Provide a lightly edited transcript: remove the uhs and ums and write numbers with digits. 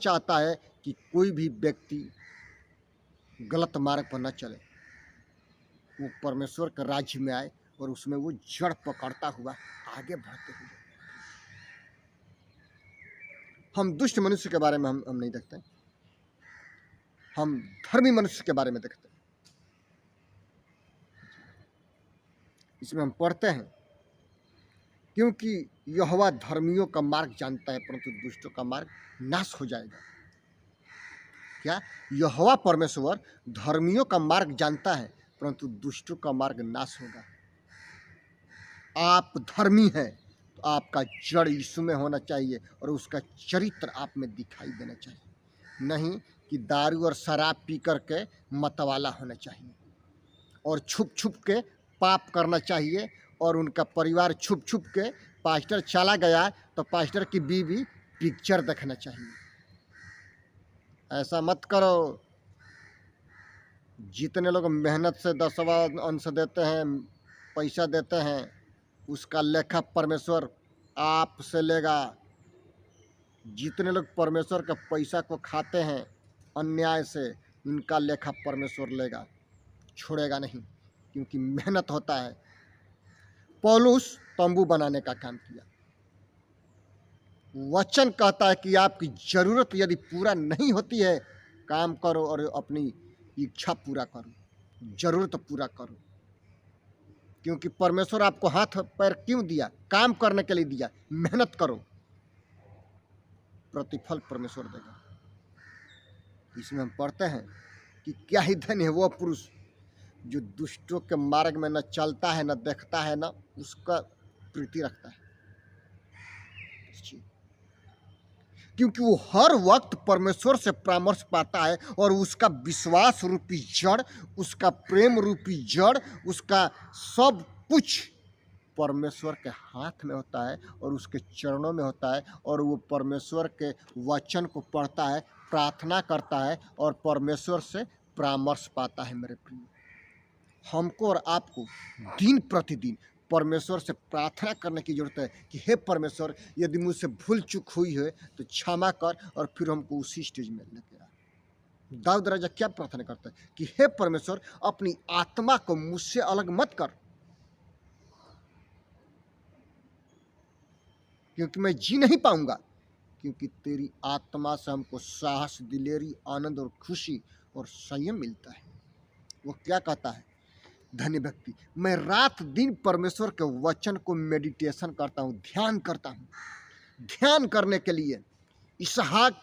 चाहता है कि कोई भी व्यक्ति गलत मार्ग पर न चले, वो परमेश्वर के राज्य में आए और उसमें वो जड़ पकड़ता हुआ आगे बढ़ते हुए। हम दुष्ट मनुष्य के बारे में हम नहीं देखते, हम धर्मी मनुष्य के बारे में देखते हैं। इसमें हम पढ़ते हैं, क्योंकि यहोवा धर्मियों का मार्ग जानता है परंतु दुष्टों का मार्ग नाश हो जाएगा। क्या? यहोवा परमेश्वर धर्मियों का मार्ग जानता है परंतु दुष्टों का मार्ग नाश होगा। आप धर्मी हैं तो आपका जड़ यीशु में होना चाहिए और उसका चरित्र आप में दिखाई देना चाहिए, नहीं कि दारू और शराब पी करके मतवाला होना चाहिए और छुप छुप के पाप करना चाहिए। और उनका परिवार छुप छुप के, पास्टर चला गया तो पास्टर की बीवी पिक्चर देखना चाहिए। ऐसा मत करो। जितने लोग मेहनत से 10वां अंश देते हैं, पैसा देते हैं, उसका लेखा परमेश्वर आपसे लेगा। जितने लोग परमेश्वर का पैसा को खाते हैं अन्याय से, उनका लेखा परमेश्वर लेगा, छोड़ेगा नहीं, क्योंकि मेहनत होता है। पौलुस तंबू बनाने का काम किया। वचन कहता है कि आपकी जरूरत यदि पूरा नहीं होती है, काम करो और अपनी इच्छा पूरा करो, जरूरत पूरा करो, क्योंकि परमेश्वर आपको हाथ पैर क्यों दिया? काम करने के लिए दिया। मेहनत करो, प्रतिफल परमेश्वर देगा। इसमें हम पढ़ते हैं कि क्या ही धन्य है वो पुरुष जो दुष्टों के मार्ग में न चलता है, न देखता है, न उसका प्रीति रखता है, क्योंकि वो हर वक्त परमेश्वर से परामर्श पाता है और उसका विश्वास रूपी जड़, उसका प्रेम रूपी जड़, उसका सब कुछ परमेश्वर के हाथ में होता है और उसके चरणों में होता है। और वो परमेश्वर के वचन को पढ़ता है, प्रार्थना करता है और परमेश्वर से परामर्श पाता है। मेरे प्रिय, हमको और आपको दिन प्रतिदिन परमेश्वर से प्रार्थना करने की जरूरत है कि हे परमेश्वर, यदि मुझसे भूल चूक हुई है तो क्षमा कर और फिर हमको उसी स्टेज में लेके आ। दाऊद राजा क्या प्रार्थना करता है कि हे परमेश्वर, अपनी आत्मा को मुझसे अलग मत कर, क्योंकि मैं जी नहीं पाऊंगा, क्योंकि तेरी आत्मा से हमको साहस, दिलेरी, आनंद और खुशी और संयम मिलता है। वो क्या कहता है? धन्य व्यक्ति, मैं रात दिन परमेश्वर के वचन को मेडिटेशन करता हूँ, ध्यान करता हूँ। ध्यान करने के लिए इसहाक